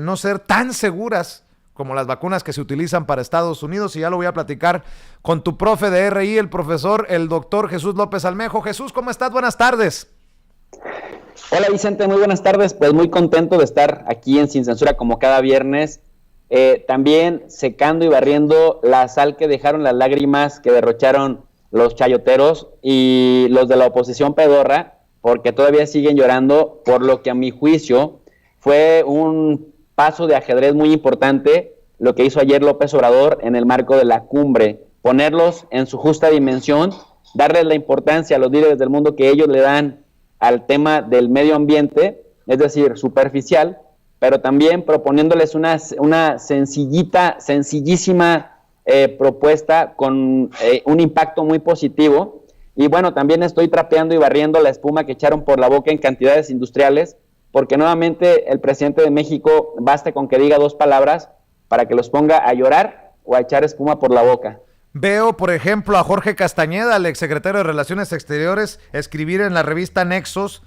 no ser tan seguras como las vacunas que se utilizan para Estados Unidos, y ya lo voy a platicar con tu profe de RI, el doctor Jesús López Almejo. Jesús, ¿cómo estás? Buenas tardes. Hola Vicente, muy buenas tardes. Pues muy contento de estar aquí en Sin Censura como cada viernes, también secando y barriendo la sal que dejaron las lágrimas que derrocharon los chayoteros y los de la oposición pedorra, porque todavía siguen llorando por lo que a mi juicio fue un paso de ajedrez muy importante lo que hizo ayer López Obrador en el marco de la cumbre, ponerlos en su justa dimensión, darles la importancia a los líderes del mundo que ellos le dan al tema del medio ambiente, es decir, superficial, pero también proponiéndoles una sencillísima propuesta con un impacto muy positivo. Y bueno, también estoy trapeando y barriendo la espuma que echaron por la boca en cantidades industriales, porque nuevamente el presidente de México basta con que diga dos palabras para que los ponga a llorar o a echar espuma por la boca. Veo, por ejemplo, a Jorge Castañeda, el exsecretario de Relaciones Exteriores, escribir en la revista Nexos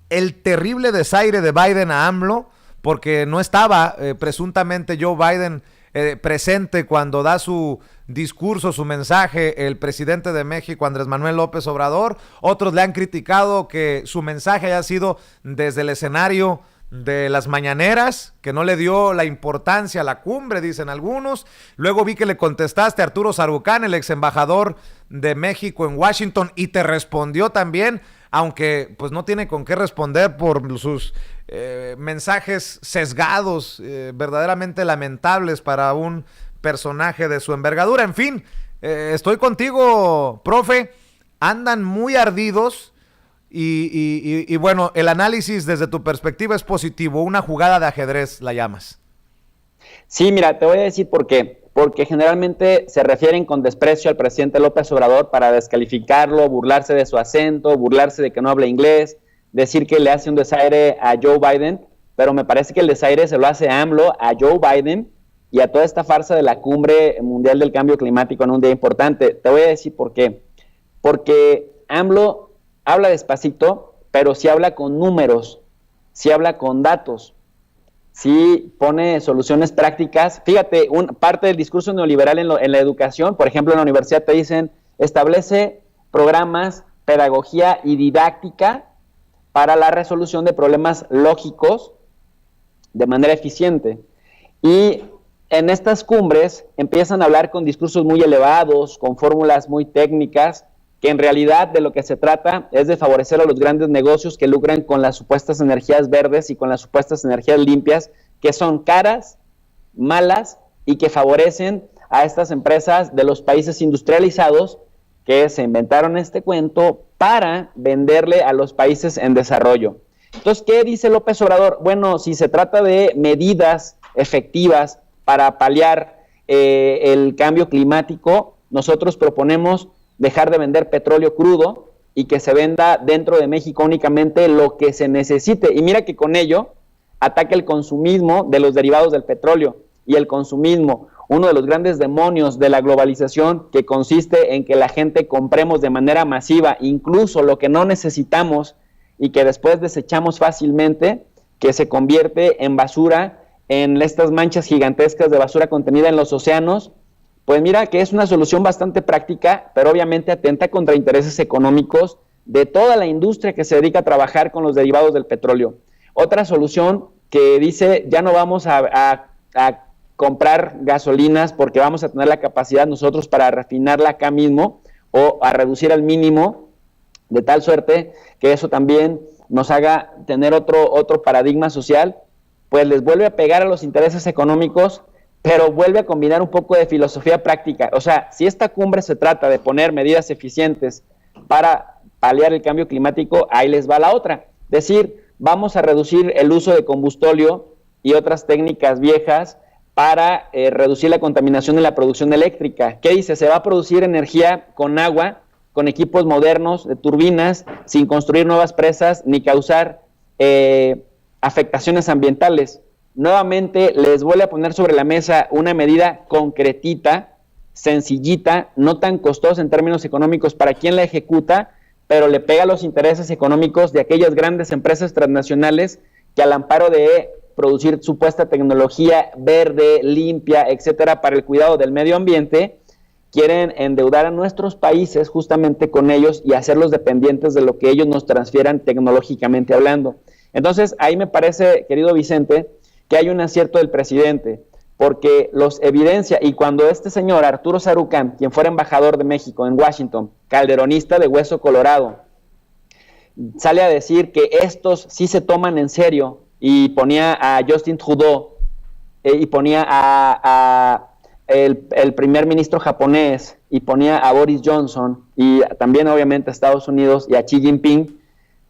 el terrible desaire de Biden a AMLO, porque no estaba presuntamente Joe Biden presente cuando da su discurso, su mensaje, el presidente de México, Andrés Manuel López Obrador. Otros le han criticado que su mensaje haya sido desde el escenario de las mañaneras, que no le dio la importancia a la cumbre, dicen algunos. Luego vi que le contestaste a Arturo Sarucán, el ex embajador de México en Washington, y te respondió también, aunque pues no tiene con qué responder por sus mensajes sesgados, verdaderamente lamentables para un personaje de su envergadura. En fin, estoy contigo, profe. Andan muy ardidos y bueno, el análisis desde tu perspectiva es positivo. Una jugada de ajedrez la llamas. Sí, mira, te voy a decir por qué. Porque generalmente se refieren con desprecio al presidente López Obrador para descalificarlo, burlarse de su acento, burlarse de que no habla inglés, decir que le hace un desaire a Joe Biden, pero me parece que el desaire se lo hace AMLO a Joe Biden y a toda esta farsa de la cumbre mundial del cambio climático en un día importante. Te voy a decir por qué. Porque AMLO habla despacito, pero sí habla con números, sí habla con datos, sí pone soluciones prácticas. Fíjate, parte del discurso neoliberal en la educación, por ejemplo, en la universidad te dicen, establece programas, pedagogía y didáctica para la resolución de problemas lógicos de manera eficiente. Y en estas cumbres empiezan a hablar con discursos muy elevados, con fórmulas muy técnicas, que en realidad de lo que se trata es de favorecer a los grandes negocios que lucran con las supuestas energías verdes y con las supuestas energías limpias, que son caras, malas y que favorecen a estas empresas de los países industrializados que se inventaron este cuento para venderle a los países en desarrollo. Entonces, ¿qué dice López Obrador? Bueno, si se trata de medidas efectivas para paliar el cambio climático, nosotros proponemos dejar de vender petróleo crudo y que se venda dentro de México únicamente lo que se necesite. Y mira que con ello ataca el consumismo de los derivados del petróleo. Y el consumismo, uno de los grandes demonios de la globalización, que consiste en que la gente compremos de manera masiva incluso lo que no necesitamos y que después desechamos fácilmente, que se convierte en basura, en estas manchas gigantescas de basura contenida en los océanos. Pues mira que es una solución bastante práctica, pero obviamente atenta contra intereses económicos de toda la industria que se dedica a trabajar con los derivados del petróleo. Otra solución que dice, ya no vamos a comprar gasolinas porque vamos a tener la capacidad nosotros para refinarla acá mismo o a reducir al mínimo, de tal suerte que eso también nos haga tener otro paradigma social, pues les vuelve a pegar a los intereses económicos, pero vuelve a combinar un poco de filosofía práctica. O sea, si esta cumbre se trata de poner medidas eficientes para paliar el cambio climático, ahí les va la otra. Decir, vamos a reducir el uso de combustóleo y otras técnicas viejas para reducir la contaminación en la producción eléctrica. ¿Qué dice? Se va a producir energía con agua, con equipos modernos de turbinas, sin construir nuevas presas ni causar afectaciones ambientales. Nuevamente les vuelve a poner sobre la mesa una medida concretita, sencillita, no tan costosa en términos económicos para quien la ejecuta, pero le pega a los intereses económicos de aquellas grandes empresas transnacionales que al amparo de producir supuesta tecnología verde, limpia, etcétera, para el cuidado del medio ambiente, quieren endeudar a nuestros países justamente con ellos y hacerlos dependientes de lo que ellos nos transfieran tecnológicamente hablando. Entonces, ahí me parece, querido Vicente, que hay un acierto del presidente, porque los evidencia, y cuando este señor, Arturo Sarucán, quien fuera embajador de México en Washington, calderonista de hueso colorado, sale a decir que estos sí se toman en serio, y ponía a Justin Trudeau, y ponía a el primer ministro japonés, y ponía a Boris Johnson, y también obviamente a Estados Unidos y a Xi Jinping,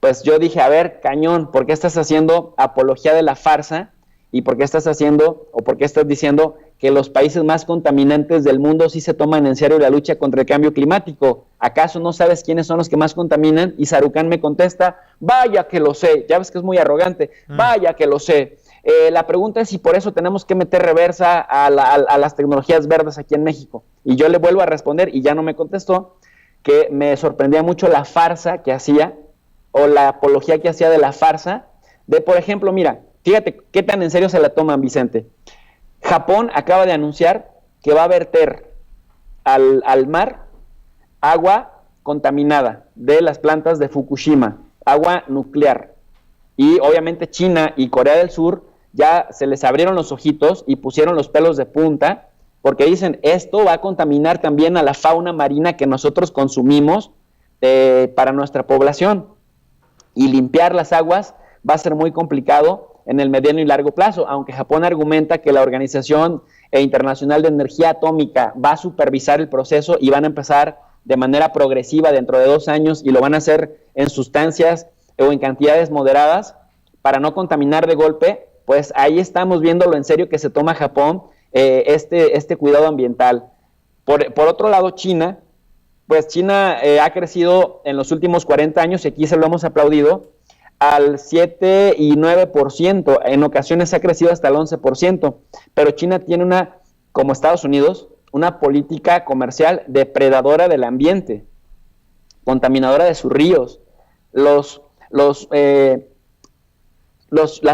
pues yo dije, a ver, cañón, ¿por qué estás haciendo apología de la farsa? ¿Y por qué estás haciendo, o por qué estás diciendo que los países más contaminantes del mundo sí se toman en serio la lucha contra el cambio climático? ¿Acaso no sabes quiénes son los que más contaminan? Y Sarucán me contesta, vaya que lo sé, ya ves que es muy arrogante, vaya que lo sé. La pregunta es si por eso tenemos que meter reversa a las tecnologías verdes aquí en México. Y yo le vuelvo a responder, y ya no me contestó, que me sorprendía mucho la farsa que hacía, o la apología que hacía de la farsa, de por ejemplo, mira, fíjate qué tan en serio se la toman, Vicente. Japón acaba de anunciar que va a verter al mar agua contaminada de las plantas de Fukushima, agua nuclear. Y obviamente China y Corea del Sur ya se les abrieron los ojitos y pusieron los pelos de punta, porque dicen, esto va a contaminar también a la fauna marina que nosotros consumimos para nuestra población. Y limpiar las aguas va a ser muy complicado en el mediano y largo plazo, aunque Japón argumenta que la Organización Internacional de Energía Atómica va a supervisar el proceso y van a empezar de manera progresiva dentro de 2 años, y lo van a hacer en sustancias o en cantidades moderadas para no contaminar de golpe. Pues ahí estamos viendo lo en serio que se toma Japón este cuidado ambiental. Por otro lado, China, pues China ha crecido en los últimos 40 años, y aquí se lo hemos aplaudido, al 7 y 9%, en ocasiones ha crecido hasta el 11%, pero China tiene como Estados Unidos, una política comercial depredadora del ambiente, contaminadora de sus ríos. Las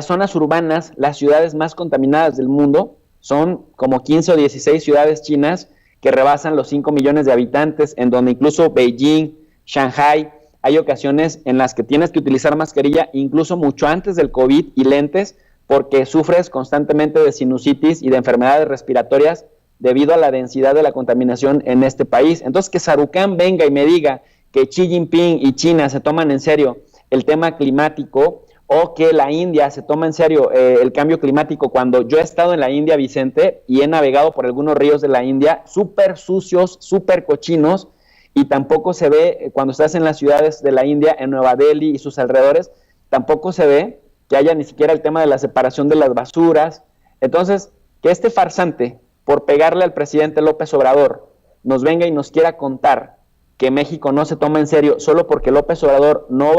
zonas urbanas, las ciudades más contaminadas del mundo, son como 15 o 16 ciudades chinas que rebasan los 5 millones de habitantes, en donde incluso Beijing, Shanghai, hay ocasiones en las que tienes que utilizar mascarilla, incluso mucho antes del COVID, y lentes, porque sufres constantemente de sinusitis y de enfermedades respiratorias debido a la densidad de la contaminación en este país. Entonces, que Sarucán venga y me diga que Xi Jinping y China se toman en serio el tema climático, o que la India se toma en serio el cambio climático, cuando yo he estado en la India, Vicente, y he navegado por algunos ríos de la India, súper sucios, súper cochinos, y tampoco se ve, cuando estás en las ciudades de la India, en Nueva Delhi y sus alrededores, tampoco se ve que haya ni siquiera el tema de la separación de las basuras. Entonces, que este farsante, por pegarle al presidente López Obrador, nos venga y nos quiera contar que México no se toma en serio solo porque López Obrador no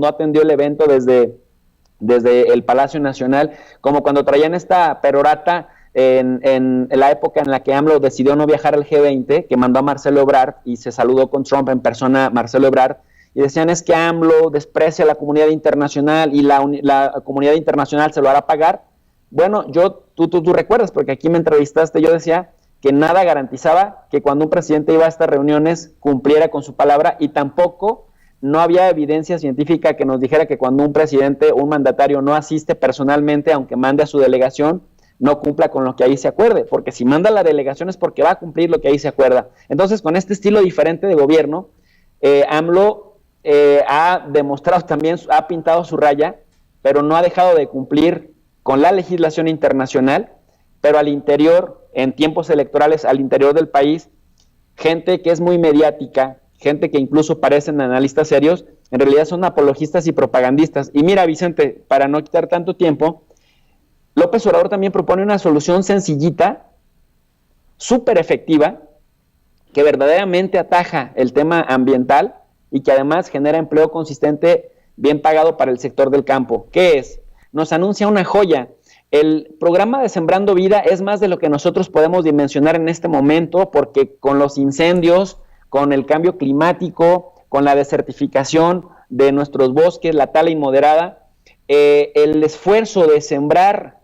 atendió el evento desde el Palacio Nacional, como cuando traían esta perorata en la época en la que AMLO decidió no viajar al G20, que mandó a Marcelo Ebrard y se saludó con Trump en persona, Marcelo Ebrard, y decían, es que AMLO desprecia a la comunidad internacional y la comunidad internacional se lo hará pagar. Bueno, tú recuerdas, porque aquí me entrevistaste, yo decía que nada garantizaba que cuando un presidente iba a estas reuniones cumpliera con su palabra, y tampoco no había evidencia científica que nos dijera que cuando un presidente o un mandatario no asiste personalmente, aunque mande a su delegación, no cumpla con lo que ahí se acuerde, porque si manda la delegación es porque va a cumplir lo que ahí se acuerda. Entonces, con este estilo diferente de gobierno, AMLO ha demostrado también, ha pintado su raya, pero no ha dejado de cumplir con la legislación internacional, pero al interior, en tiempos electorales, al interior del país, gente que es muy mediática, gente que incluso parecen analistas serios, en realidad son apologistas y propagandistas. Y mira, Vicente, para no quitar tanto tiempo, López Obrador también propone una solución sencillita, súper efectiva, que verdaderamente ataja el tema ambiental y que además genera empleo consistente, bien pagado para el sector del campo. ¿Qué es? Nos anuncia una joya. El programa de Sembrando Vida es más de lo que nosotros podemos dimensionar en este momento, porque con los incendios, con el cambio climático, con la desertificación de nuestros bosques, la tala inmoderada, el esfuerzo de sembrar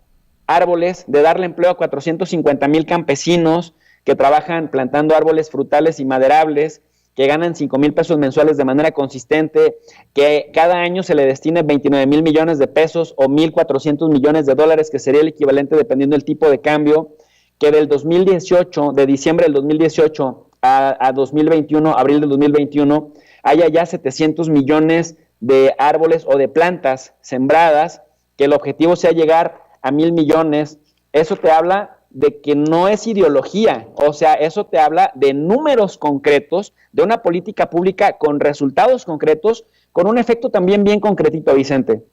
árboles, de darle empleo a 450,000 campesinos que trabajan plantando árboles frutales y maderables, que ganan 5,000 pesos mensuales de manera consistente, que cada año se le destine 29,000 millones de pesos o 1,400 millones de dólares, que sería el equivalente dependiendo del tipo de cambio, que del 2018, de diciembre del 2018 a 2021, abril del 2021, haya ya 700 millones de árboles o de plantas sembradas, que el objetivo sea llegar a 1,000 millones. Eso te habla de que no es ideología, o sea, eso te habla de números concretos, de una política pública con resultados concretos, con un efecto también bien concretito, Vicente.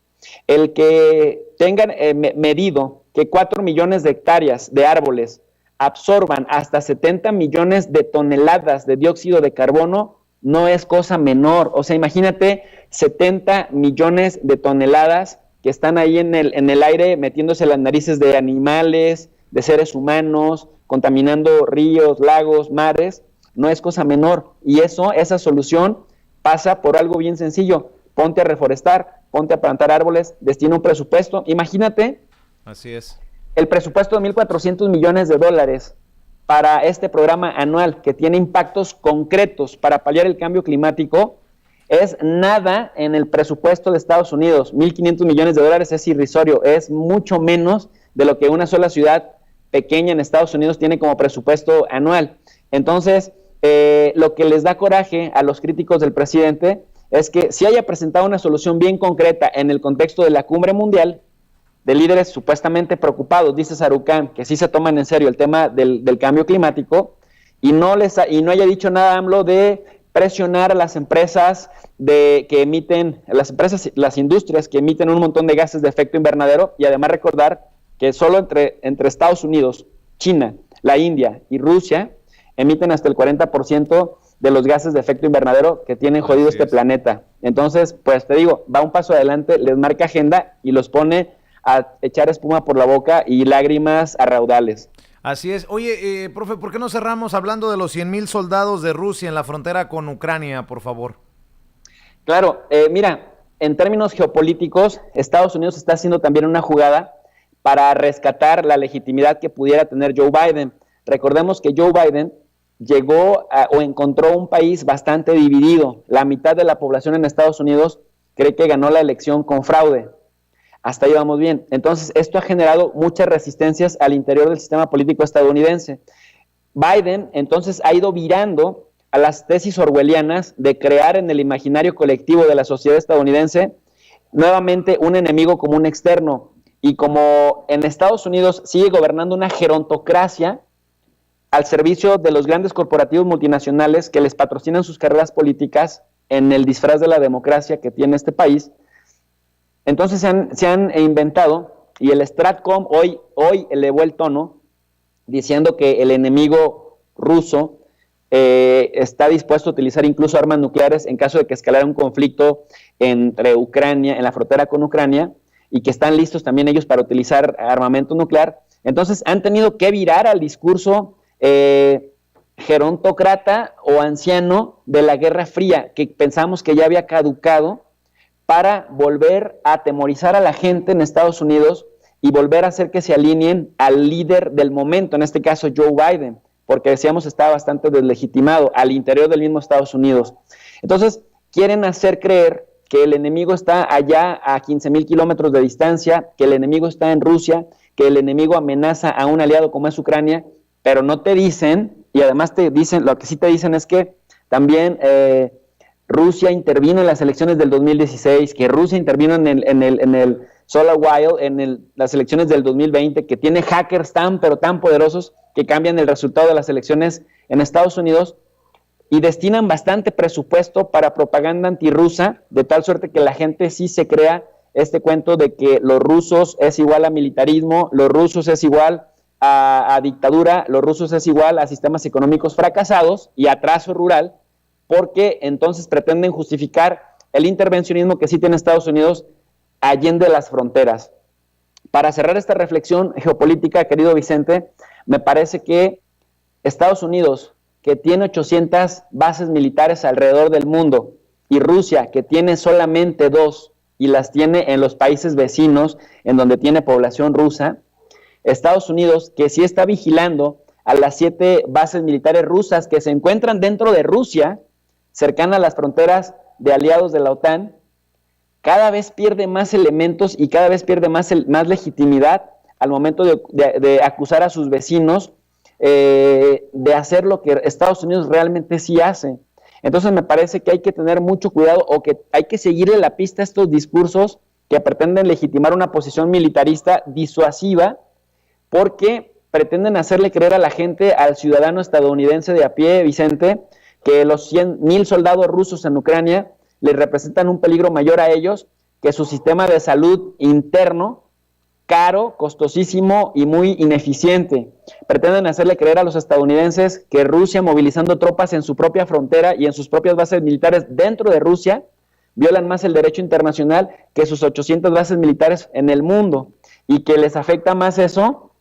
El que tengan medido que 4 millones de hectáreas de árboles absorban hasta 70 millones de toneladas de dióxido de carbono no es cosa menor. O sea, imagínate 70 millones de toneladas que están ahí en el aire metiéndose las narices de animales, de seres humanos, contaminando ríos, lagos, mares, no es cosa menor. Y esa solución pasa por algo bien sencillo. Ponte a reforestar, ponte a plantar árboles, destina un presupuesto. Imagínate. Así es. El presupuesto de 1,400 millones de dólares para este programa anual que tiene impactos concretos para paliar el cambio climático es nada en el presupuesto de Estados Unidos. 1,500 millones de dólares es irrisorio, es mucho menos de lo que una sola ciudad pequeña en Estados Unidos tiene como presupuesto anual. Entonces, lo que les da coraje a los críticos del presidente es que si haya presentado una solución bien concreta en el contexto de la cumbre mundial, de líderes supuestamente preocupados, dice Sarucán, que sí se toman en serio el tema del cambio climático, y no haya dicho nada AMLO de presionar a las empresas que emiten, las industrias que emiten un montón de gases de efecto invernadero, y además recordar que solo entre Estados Unidos, China, la India y Rusia emiten hasta el 40% de los gases de efecto invernadero que tienen jodido este planeta. Entonces, pues te digo, va un paso adelante, les marca agenda y los pone a echar espuma por la boca y lágrimas a raudales. Así es. Oye, profe, ¿por qué no cerramos hablando de los 100,000 soldados de Rusia en la frontera con Ucrania, por favor? Claro, mira, en términos geopolíticos, Estados Unidos está haciendo también una jugada para rescatar la legitimidad que pudiera tener Joe Biden. Recordemos que Joe Biden llegó o encontró un país bastante dividido. La mitad de la población en Estados Unidos cree que ganó la elección con fraude. Hasta ahí vamos bien. Entonces, esto ha generado muchas resistencias al interior del sistema político estadounidense. Biden, entonces, ha ido virando a las tesis orwellianas de crear en el imaginario colectivo de la sociedad estadounidense nuevamente un enemigo común externo. Y como en Estados Unidos sigue gobernando una gerontocracia al servicio de los grandes corporativos multinacionales que les patrocinan sus carreras políticas en el disfraz de la democracia que tiene este país, entonces se han inventado, y el Stratcom hoy elevó el tono diciendo que el enemigo ruso está dispuesto a utilizar incluso armas nucleares en caso de que escalara un conflicto entre Ucrania, en la frontera con Ucrania, y que están listos también ellos para utilizar armamento nuclear. Entonces han tenido que virar al discurso gerontócrata o anciano de la Guerra Fría, que pensamos que ya había caducado, para volver a atemorizar a la gente en Estados Unidos y volver a hacer que se alineen al líder del momento, en este caso Joe Biden, porque decíamos estaba bastante deslegitimado al interior del mismo Estados Unidos. Entonces, quieren hacer creer que el enemigo está allá a 15,000 kilómetros de distancia, que el enemigo está en Rusia, que el enemigo amenaza a un aliado como es Ucrania, pero no te dicen, y además te dicen, lo que sí te dicen es que también Rusia intervino en las elecciones del 2016, que Rusia intervino en el SolarWild, las elecciones del 2020, que tiene hackers tan poderosos que cambian el resultado de las elecciones en Estados Unidos, y destinan bastante presupuesto para propaganda antirrusa, de tal suerte que la gente sí se crea este cuento de que los rusos es igual a militarismo, los rusos es igual a dictadura, los rusos es igual a sistemas económicos fracasados y atraso rural, porque entonces pretenden justificar el intervencionismo que sí tiene Estados Unidos allende las fronteras. Para cerrar esta reflexión geopolítica, querido Vicente, me parece que Estados Unidos, que tiene 800 bases militares alrededor del mundo, y Rusia, que tiene solamente 2, y las tiene en los países vecinos, en donde tiene población rusa. Estados Unidos, que sí está vigilando a las 7 bases militares rusas que se encuentran dentro de Rusia, cercana a las fronteras de aliados de la OTAN, cada vez pierde más elementos y cada vez pierde más legitimidad al momento de acusar a sus vecinos de hacer lo que Estados Unidos realmente sí hace. Entonces me parece que hay que tener mucho cuidado, o que hay que seguirle la pista a estos discursos que pretenden legitimar una posición militarista disuasiva, porque pretenden hacerle creer a la gente, al ciudadano estadounidense de a pie, Vicente, que los 100,000 soldados rusos en Ucrania les representan un peligro mayor a ellos que su sistema de salud interno, caro, costosísimo y muy ineficiente. Pretenden hacerle creer a los estadounidenses que Rusia, movilizando tropas en su propia frontera y en sus propias bases militares dentro de Rusia, violan más el derecho internacional que sus 800 bases militares en el mundo, y que les afecta más eso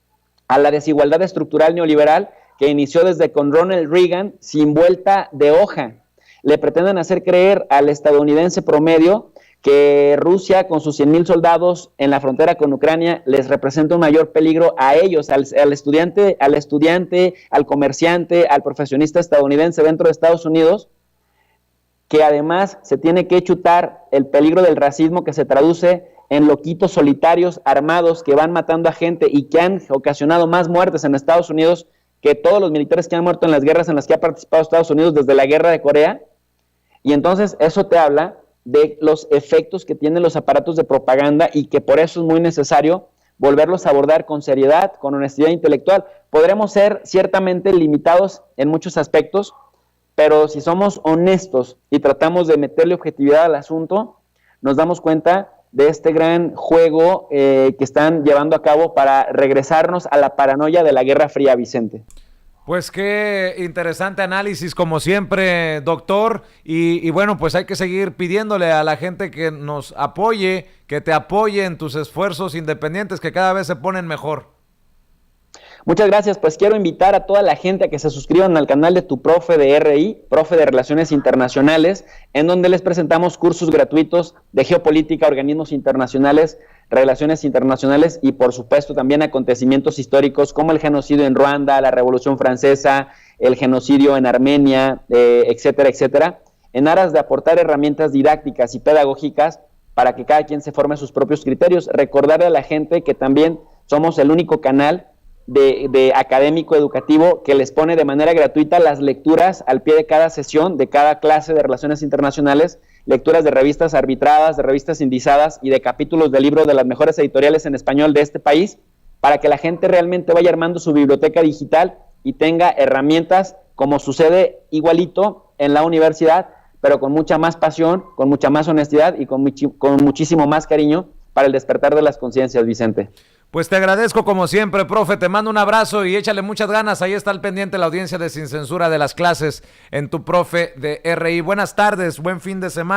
a la desigualdad estructural neoliberal que inició desde con Ronald Reagan sin vuelta de hoja. Le pretenden hacer creer al estadounidense promedio que Rusia, con sus 100,000 soldados en la frontera con Ucrania, les representa un mayor peligro a ellos, al estudiante, al comerciante, al profesionista estadounidense dentro de Estados Unidos, que además se tiene que chutar el peligro del racismo, que se traduce en loquitos solitarios armados que van matando a gente y que han ocasionado más muertes en Estados Unidos que todos los militares que han muerto en las guerras en las que ha participado Estados Unidos desde la guerra de Corea. Y entonces eso te habla de los efectos que tienen los aparatos de propaganda, y que por eso es muy necesario volverlos a abordar con seriedad, con honestidad intelectual. Podremos ser ciertamente limitados en muchos aspectos, pero si somos honestos y tratamos de meterle objetividad al asunto, nos damos cuenta de este gran juego que están llevando a cabo para regresarnos a la paranoia de la Guerra Fría, Vicente. Pues qué interesante análisis como siempre, doctor, y bueno, pues hay que seguir pidiéndole a la gente que nos apoye, que te apoye en tus esfuerzos independientes, que cada vez se ponen mejor. Muchas gracias. Pues quiero invitar a toda la gente a que se suscriban al canal de Tu Profe de RI, Profe de Relaciones Internacionales, en donde les presentamos cursos gratuitos de geopolítica, organismos internacionales, relaciones internacionales y, por supuesto, también acontecimientos históricos como el genocidio en Ruanda, la Revolución Francesa, el genocidio en Armenia, etcétera, etcétera, en aras de aportar herramientas didácticas y pedagógicas para que cada quien se forme sus propios criterios. Recordarle a la gente que también somos el único canal de académico educativo que les pone de manera gratuita las lecturas al pie de cada sesión, de cada clase de relaciones internacionales, lecturas de revistas arbitradas, de revistas indizadas y de capítulos de libros de las mejores editoriales en español de este país, para que la gente realmente vaya armando su biblioteca digital y tenga herramientas, como sucede igualito en la universidad, pero con mucha más pasión, con mucha más honestidad y con muchísimo más cariño para el despertar de las conciencias, Vicente. Pues te agradezco como siempre, profe, te mando un abrazo y échale muchas ganas. Ahí está al pendiente la audiencia de Sin Censura de las clases en Tu Profe de RI. Buenas tardes, buen fin de semana.